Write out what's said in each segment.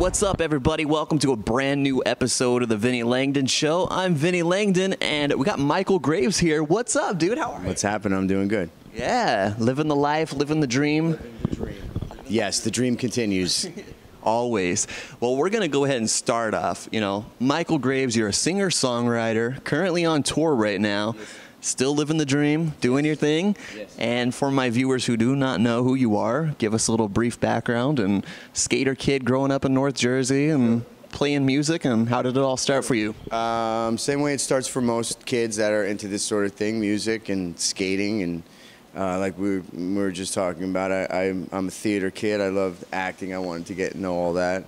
What's up, everybody? Welcome to a brand new episode of the Vinnie Langdon Show. I'm Vinnie Langdon, and we got Michale Graves here. What's up, dude? How are you? What's happening? I'm doing good. Yeah, living the life, living the dream. Living the dream. Yes, the dream continues. Always. Well, we're going to go ahead and start off. You know, Michale Graves, you're a singer-songwriter, currently on tour right now. Yes. Still living the dream, doing your thing. Yes. And for my viewers who do not know who you are, give us a little brief background. And skater kid growing up in North Jersey and playing music, and how did it all start for you? Same way it starts for most kids that are into this sort of thing, music and skating. And like we were just talking about, I'm a theater kid. I love acting. I wanted to get to know all that.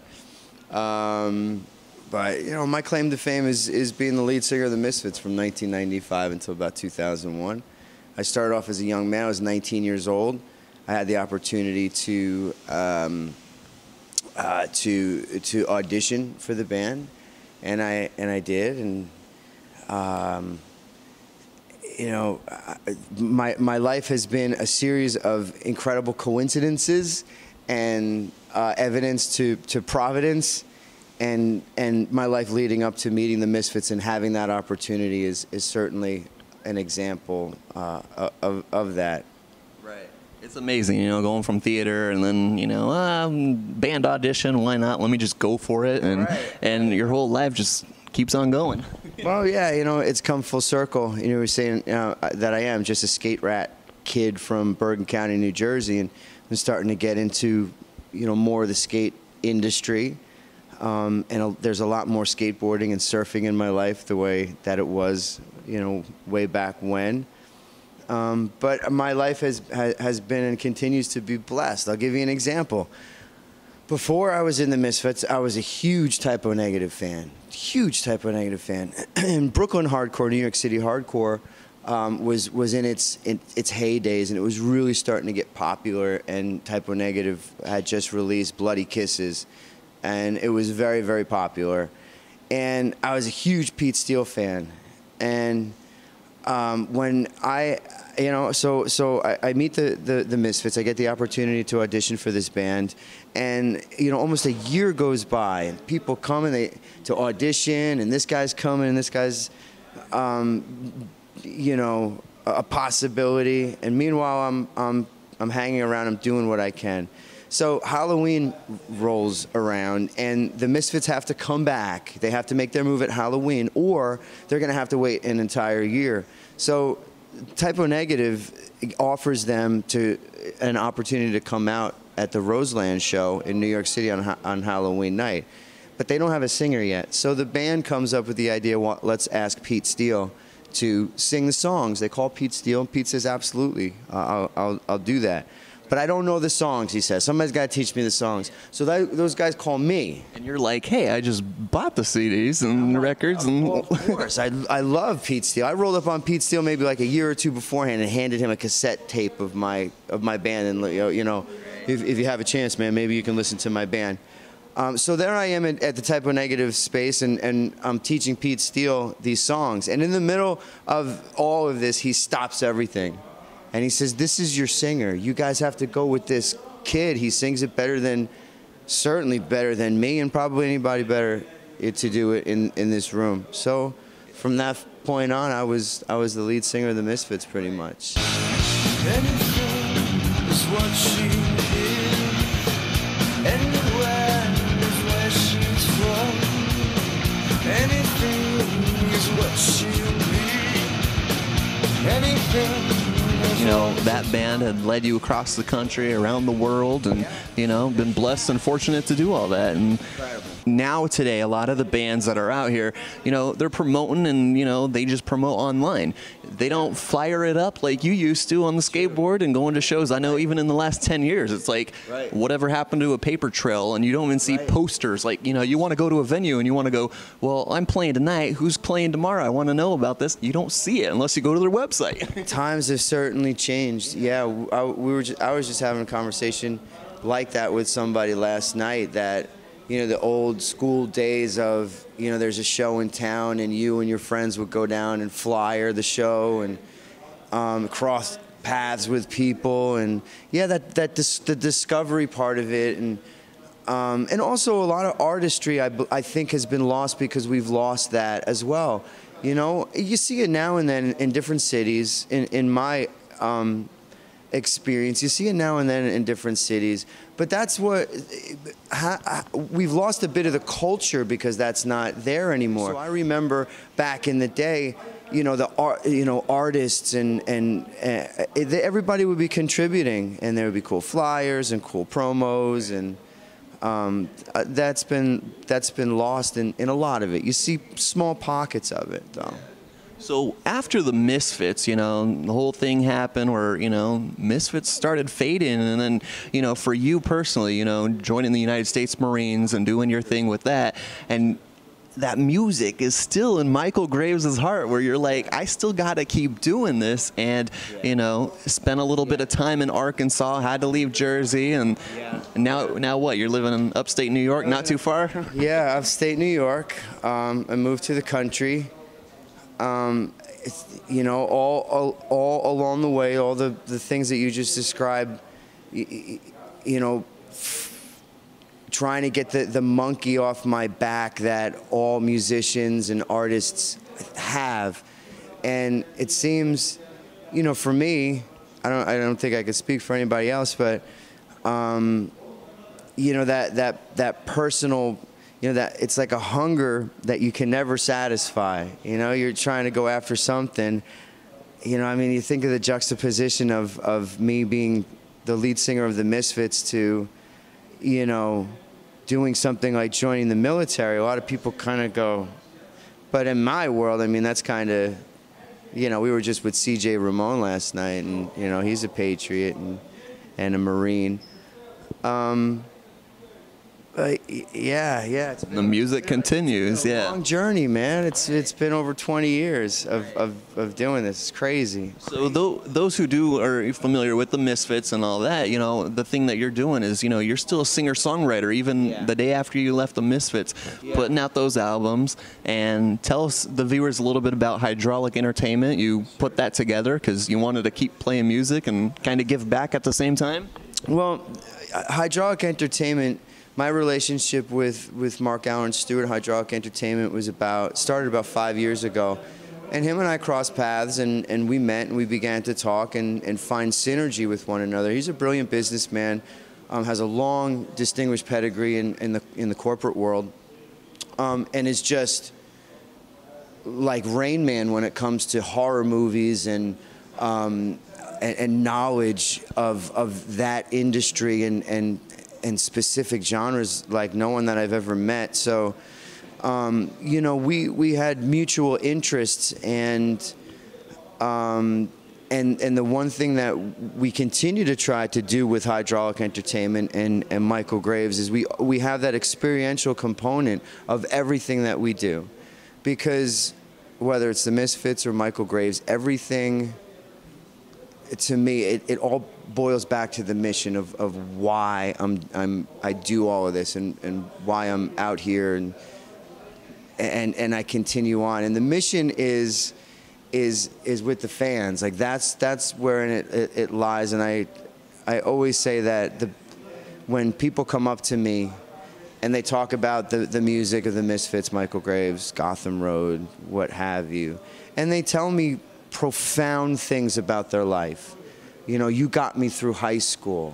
But, you know, my claim to fame is being the lead singer of the Misfits from 1995 until about 2001. I started off as a young man. I was 19 years old. I had the opportunity to audition for the band, and I did. And you know, my life has been a series of incredible coincidences and evidence to Providence. And my life leading up to meeting the Misfits and having that opportunity is certainly an example of that. Right. It's amazing, you know, going from theater and then, you know, band audition, why not? Let me just go for it. And and your whole life just keeps on going. Well, yeah, you know, it's come full circle. You know, we're saying that I am just a skate rat kid from Bergen County, New Jersey, and I'm starting to get into, you know, more of the skate industry. And there's a lot more skateboarding and surfing in my life the way that it was, you know, way back when. But my life has been and continues to be blessed. I'll give you an example. Before I was in the Misfits, I was a huge Type O Negative fan. Huge Type O Negative fan. And Brooklyn hardcore, New York City hardcore, was in its heydays, and it was really starting to get popular. And Type O Negative had just released Bloody Kisses. And it was very, very popular. And I was a huge Pete Steele fan. And when I meet the Misfits, I get the opportunity to audition for this band. And, you know, almost a year goes by, and people come to audition, and this guy's coming, and this guy's, you know, a possibility. And meanwhile, I'm hanging around, I'm doing what I can. So Halloween rolls around, and the Misfits have to come back. They have to make their move at Halloween, or they're going to have to wait an entire year. So Type O Negative offers them an opportunity to come out at the Roseland show in New York City on Halloween night. But they don't have a singer yet. So the band comes up with the idea, well, let's ask Pete Steele to sing the songs. They call Pete Steele, and Pete says, absolutely, I'll do that. But I don't know the songs, he says. Somebody's got to teach me the songs. So those guys call me. And you're like, hey, I just bought the CDs and records. Well, of course. I love Pete Steele. I rolled up on Pete Steele maybe like a year or two beforehand and handed him a cassette tape of my band. And, you know, if you have a chance, man, maybe you can listen to my band. So there I am at the Type O Negative space, and I'm teaching Pete Steele these songs. And in the middle of all of this, he stops everything. And he says, this is your singer. You guys have to go with this kid. He sings it certainly better than me, and probably anybody better to do it in this room. So from that point on, I was the lead singer of the Misfits pretty much. Anything is what she is. Anywhere is where she's from. Anything is what she'll be. Anything. You know, that band had led you across the country, around the world, and, you know, been blessed and fortunate to do all that. And now today, a lot of the bands that are out here, you know, they're promoting, and, you know, they just promote online. They don't flyer it up like you used to on the skateboard and going to shows. I know even in the last 10 years, it's like whatever happened to a paper trail, and you don't even see posters. Like, you know, you want to go to a venue and you want to go, well, I'm playing tonight. Who's playing tomorrow? I want to know about this. You don't see it unless you go to their website. Times have certainly changed. Yeah, I was just having a conversation like that with somebody last night, that, you know, the old school days of, you know, there's a show in town and you and your friends would go down and flyer the show and cross paths with people, and yeah, the discovery part of it, and And also a lot of artistry, I think, has been lost because we've lost that as well. You know, you see it now and then in different cities. In my experience, you see it now and then in different cities. But that's what we've lost a bit of the culture because that's not there anymore. So I remember back in the day, you know, artists and everybody would be contributing, and there would be cool flyers and cool promos, and that's been lost in a lot of it. You see small pockets of it, though. So after the Misfits, you know, the whole thing happened where, you know, Misfits started fading, and then, you know, for you personally, you know, joining the United States Marines and doing your thing with that, and that music is still in Michale Graves' heart, where you're like, I still got to keep doing this, and, you know, spent a little bit of time in Arkansas, had to leave Jersey, and now what? You're living in upstate New York, not too far? Yeah, upstate New York. I moved to the country. You know, all along the way, all the things that you just described, you know, trying to get the monkey off my back that all musicians and artists have. And it seems, you know, for me, I don't think I could speak for anybody else, but you know, that personal, you know, that it's like a hunger that you can never satisfy. You know, you're trying to go after something. You know, I mean, you think of the juxtaposition of me being the lead singer of the Misfits to, you know, doing something like joining the military. A lot of people kind of go, but in my world, I mean, that's kind of, you know, we were just with CJ Ramone last night, and, you know, he's a patriot and a Marine. Yeah. It's The music continues, a long journey, man. It's been over 20 years of doing this. It's crazy. So those who are familiar with the Misfits and all that, you know, the thing that you're doing is, you know, you're still a singer-songwriter even the day after you left the Misfits, putting out those albums. And tell us, the viewers, a little bit about Hydraulic Entertainment. You put that together because you wanted to keep playing music and kind of give back at the same time? Well, Hydraulic Entertainment, my relationship with Mark Allen Stewart, Hydraulic Entertainment, started about 5 years ago. And him and I crossed paths, and we met, and we began to talk and find synergy with one another. He's a brilliant businessman, has a long, distinguished pedigree in the corporate world, and is just like Rain Man when it comes to horror movies and knowledge of that industry and specific genres like no one that I've ever met. So, you know, we had mutual interests, and the one thing that we continue to try to do with Hydraulic Entertainment and Michale Graves is we have that experiential component of everything that we do, because whether it's the Misfits or Michale Graves, everything, to me, it all boils back to the mission of why I do all of this and why I'm out here and I continue on. And the mission is with the fans. Like that's where it lies. And I always say that when people come up to me and they talk about the music of the Misfits, Michale Graves, Gotham Road, what have you, and they tell me profound things about their life. You know, you got me through high school.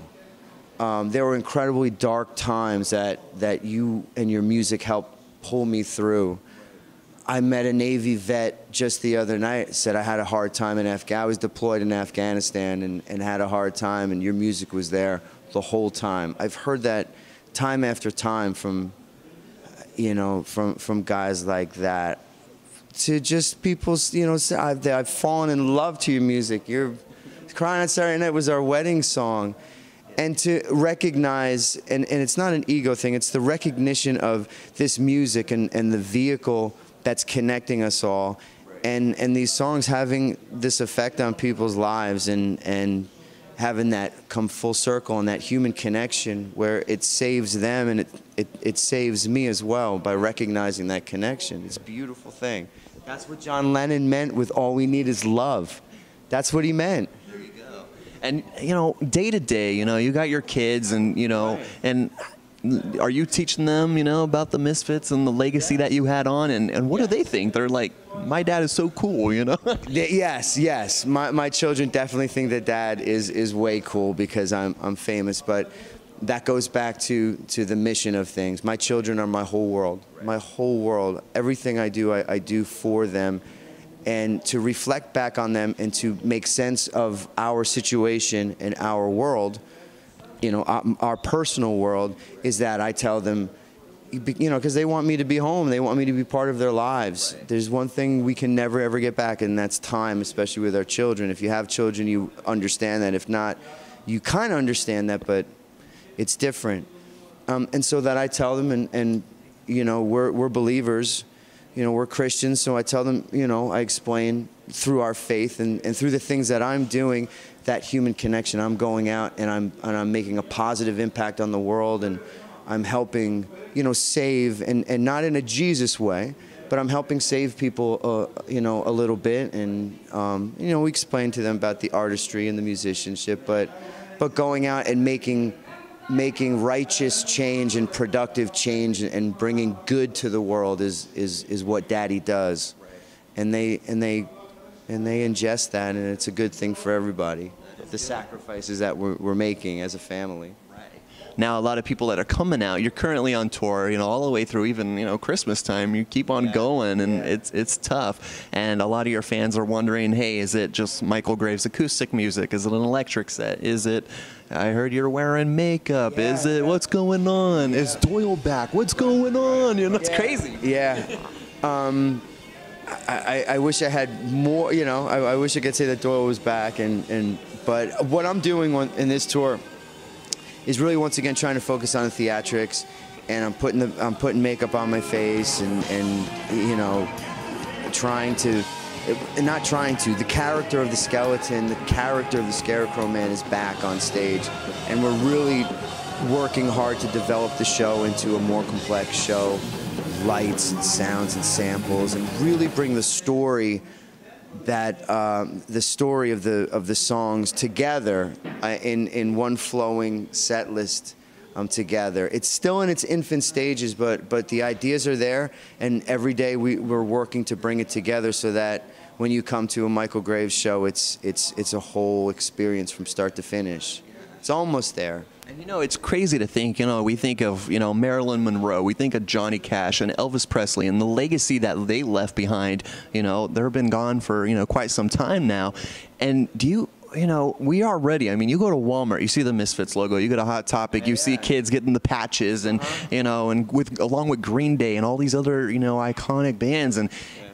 There were incredibly dark times that you and your music helped pull me through. I met a Navy vet just the other night, said I had a hard time in Afghanistan. I was deployed in Afghanistan and had a hard time, and your music was there the whole time. I've heard that time after time from, you know, from guys like that. To just people, you know, I've fallen in love to your music. You're Crying on Saturday Night was our wedding song. And to recognize, and it's not an ego thing, it's the recognition of this music and the vehicle that's connecting us all, and these songs having this effect on people's lives, and having that come full circle and that human connection where it saves them and it saves me as well by recognizing that connection. It's a beautiful thing. That's what John Lennon meant with "All we need is love." That's what he meant. There you go. And, you know, day to day, you know, you got your kids, and, you know, and are you teaching them, you know, about the Misfits and the legacy that you had on, and what do they think? They're like, my dad is so cool, you know? Yes. My children definitely think that Dad is way cool because I'm famous, but that goes back to the mission of things. My children are my whole world. My whole world. Everything I do for them. And to reflect back on them and to make sense of our situation and our world, you know, our personal world, is that I tell them, you know, because they want me to be home. They want me to be part of their lives. Right. There's one thing we can never, ever get back, and that's time, especially with our children. If you have children, you understand that. If not, you kind of understand that, but it's different. And so that I tell them, and you know, we're believers. You know, we're Christians, so I tell them, you know, I explain through our faith and through the things that I'm doing, that human connection. I'm going out and I'm making a positive impact on the world, and I'm helping, you know, save, and not in a Jesus way, but I'm helping save people, you know, a little bit. And, you know, we explain to them about the artistry and the musicianship, but going out and making righteous change and productive change and bringing good to the world is what Daddy does. And they ingest that, and it's a good thing for everybody. The sacrifices that we're making as a family. Now, a lot of people that are coming out, you're currently on tour, you know, all the way through even, you know, Christmas time. You keep on going, and it's tough. And a lot of your fans are wondering, hey, is it just Michale Graves acoustic music? Is it an electric set? Is it, I heard you're wearing makeup. Is it, what's going on? Is Doyle back? What's going on? You know, it's crazy. Yeah. I wish I had more, you know, I wish I could say that Doyle was back, but what I'm doing in this tour is really, once again, trying to focus on the theatrics, and I'm putting makeup on my face, and you know, the character of the skeleton, the character of the Scarecrow Man is back on stage, and we're really working hard to develop the show into a more complex show, lights and sounds and samples, and really bring the story that the story of the songs together in one flowing set list together. It's still in its infant stages, but the ideas are there, and every day we're working to bring it together so that when you come to a Michale Graves show, it's a whole experience from start to finish. It's almost there. And you know, it's crazy to think, you know, we think of, you know, Marilyn Monroe, we think of Johnny Cash and Elvis Presley and the legacy that they left behind. You know, they've been gone for, you know, quite some time now. And do you know, we are ready. I mean, you go to Walmart, you see the Misfits logo, you go to Hot Topic, you see kids getting the patches, and you know, and along with Green Day and all these other, you know, iconic bands.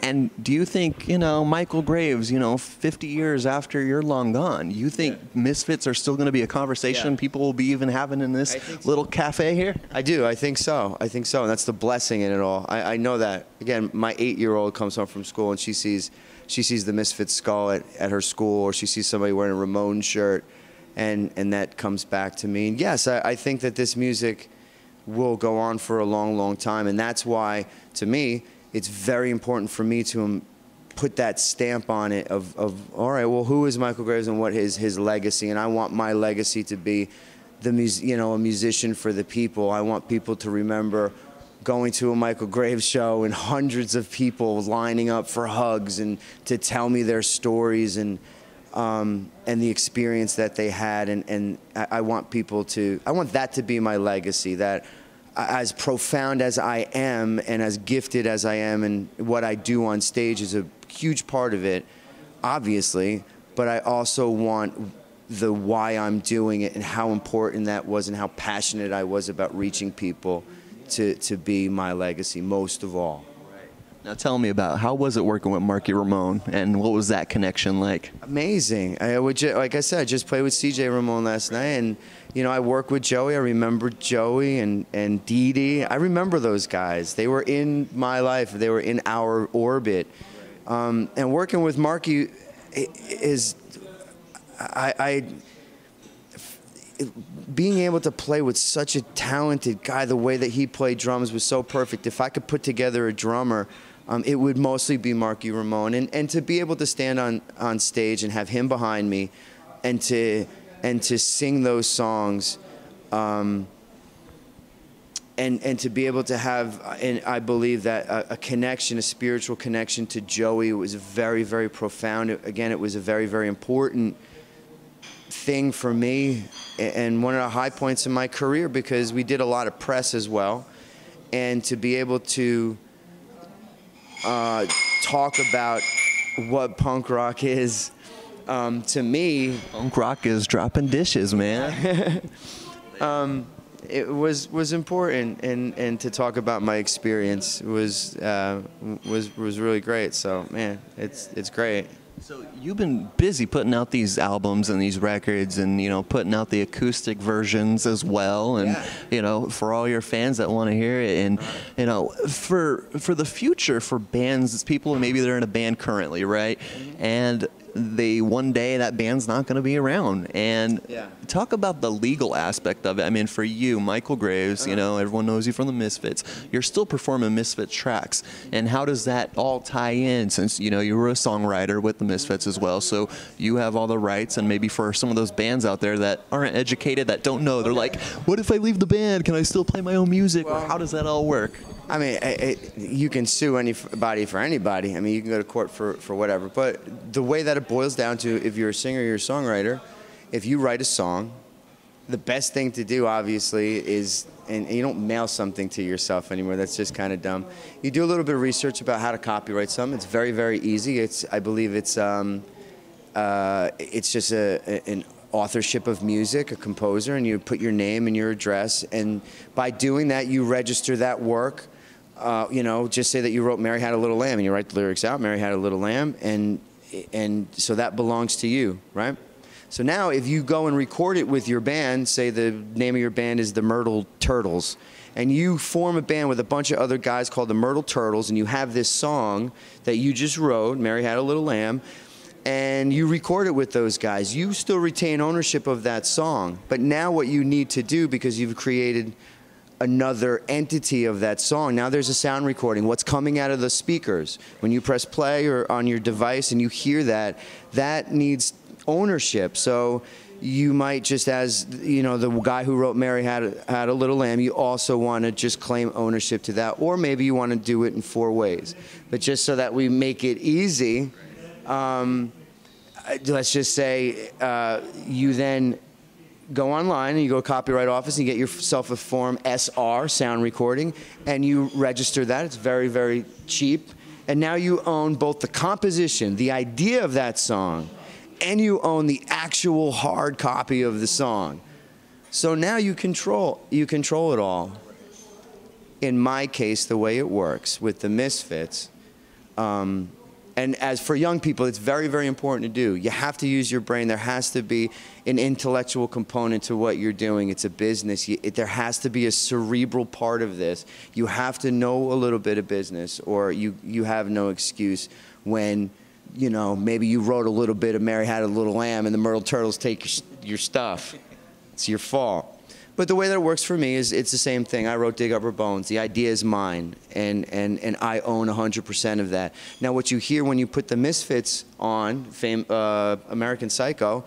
And do you think, you know, Michale Graves, you know, 50 years after you're long gone, you think Misfits are still going to be a conversation people will be even having in this little cafe here? I do. I think so. And that's the blessing in it all. I know that. Again, my 8-year-old comes home from school and she sees the Misfits skull at her school, or she sees somebody wearing a Ramone shirt, and that comes back to me. And yes, I think that this music will go on for a long, long time, and that's why, to me, it's very important for me to put that stamp on it of all right, well, who is Michale Graves and what is his legacy? And I want my legacy to be a musician for the people. I want people to remember going to a Michale Graves show and hundreds of people lining up for hugs and to tell me their stories and the experience that they had. And I want that to be my legacy, that as profound as I am and as gifted as I am, and what I do on stage is a huge part of it, obviously, but I also want the why I'm doing it and how important that was and how passionate I was about reaching people to be my legacy, most of all. Now tell me about, how was it working with Marky Ramone, and what was that connection like? Amazing. Like I said, I just played with CJ Ramone last night, and you know, I work with Joey. I remember Joey and Dee Dee. I remember those guys. They were in my life. They were in our orbit. And working with Marky is, being able to play with such a talented guy, the way that he played drums was so perfect. If I could put together a drummer, it would mostly be Marky Ramone. And to be able to stand on stage and have him behind me and to sing those songs, and to be able to have, and I believe that a connection, a spiritual connection to Joey was very, very profound. Again, it was a very, very important thing for me and one of the high points in my career, because we did a lot of press as well. And to be able to talk about what punk rock is, to me, Punk rock is dropping dishes, man. it was important, and to talk about my experience was really great. So man, it's great. So you've been busy putting out these albums and these records, and putting out the acoustic versions as well, and for all your fans that want to hear it, and for the future, for bands, people maybe they're in a band currently, right? And one day that band's not going to be around, and talk about the legal aspect of it. I mean, for you, Michale Graves, everyone knows you from the Misfits. You're still performing Misfits tracks, and how does that all tie in? Since you were a songwriter with the Misfits as well, so you have all the rights. And maybe for some of those bands out there that aren't educated, that don't know, they're like, "What if I leave the band? Can I still play my own music?" Or how does that all work? I mean, you can sue anybody for anybody. I mean, you can go to court for whatever. But the way that it boils down to, if you're a singer, you're a songwriter, if you write a song, the best thing to do, obviously, is, and you don't mail something to yourself anymore. That's just kind of dumb. You do a little bit of research about how to copyright something. It's very, very easy. I believe it's just an authorship of music, a composer, and you put your name and your address. And by doing that, you register that work. Just say that you wrote Mary Had a Little Lamb, and you write the lyrics out, Mary Had a Little Lamb, and so that belongs to you, right? So now if you go and record it with your band, say the name of your band is the Myrtle Turtles, and you form a band with a bunch of other guys called the Myrtle Turtles, and you have this song that you just wrote, Mary Had a Little Lamb, and you record it with those guys, you still retain ownership of that song. But now what you need to do, because you've created another entity of that song, now there's a sound recording. What's coming out of the speakers when you press play or on your device and you hear that needs ownership. So you might just, as the guy who wrote Mary Had a Little Lamb, you also want to just claim ownership to that, or maybe you want to do it in 4 ways. But just so that we make it easy, let's just say you then go online and you go to Copyright Office and you get yourself a Form SR, sound recording, and you register that. It's very, very cheap. And now you own both the composition, the idea of that song, and you own the actual hard copy of the song. So now you control it all. In my case, the way it works with the Misfits, and as for young people, it's very, very important to do. You have to use your brain. There has to be an intellectual component to what you're doing. It's a business. There has to be a cerebral part of this. You have to know a little bit of business, or you have no excuse when, maybe you wrote a little bit of Mary Had a Little Lamb and the Myrtle Turtles take your stuff. It's your fault. But the way that it works for me is it's the same thing. I wrote Dig Up Her Bones. The idea is mine, and I own 100% of that. Now, what you hear when you put the Misfits on, American Psycho,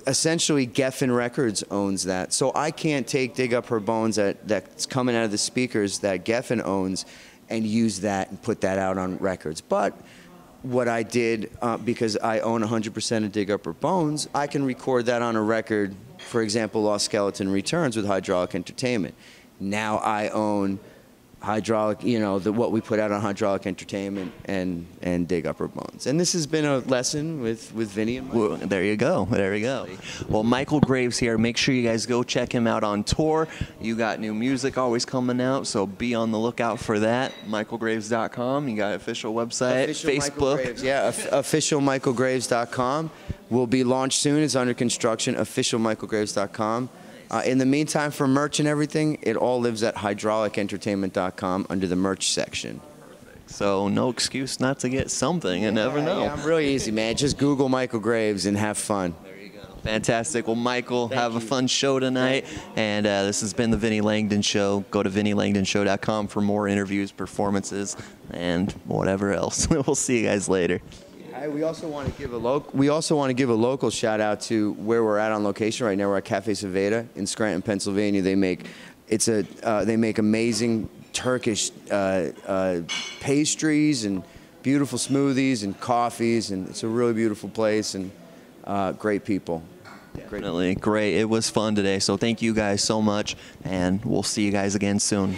essentially Geffen Records owns that. So I can't take Dig Up Her Bones that's coming out of the speakers that Geffen owns and use that and put that out on records. But what I did, because I own 100% of Dig Up Her Bones, I can record that on a record. For example, Lost Skeleton Returns with Hydraulic Entertainment. Now I own Hydraulic, what we put out on Hydraulic Entertainment and Dig Up Her Bones. And this has been a lesson with Vinnie and Michael. Well, there you go. There you go. Well, Michale Graves here. Make sure you guys go check him out on tour. You got new music always coming out, so be on the lookout for that. MichaelGraves.com. You got an official website, Official Facebook. Michael Graves, yeah, officialmichaelgraves.com. Will be launched soon. It's under construction. Officialmichaelgraves.com. In the meantime, for merch and everything, it all lives at hydraulicentertainment.com under the merch section. So no excuse not to get something. You never know. Yeah, I'm really easy, man. Just Google Michale Graves and have fun. There you go. Fantastic. Well, Michael, have a fun show tonight. And this has been the Vinnie Langdon Show. Go to VinnieLangdonShow.com for more interviews, performances, and whatever else. We'll see you guys later. We also want to give a local shout out to where we're at on location right now. We're at Cafe Saveda in Scranton, Pennsylvania. They make they make amazing Turkish pastries and beautiful smoothies and coffees, and it's a really beautiful place and great people. Definitely great. It was fun today, so thank you guys so much, and we'll see you guys again soon.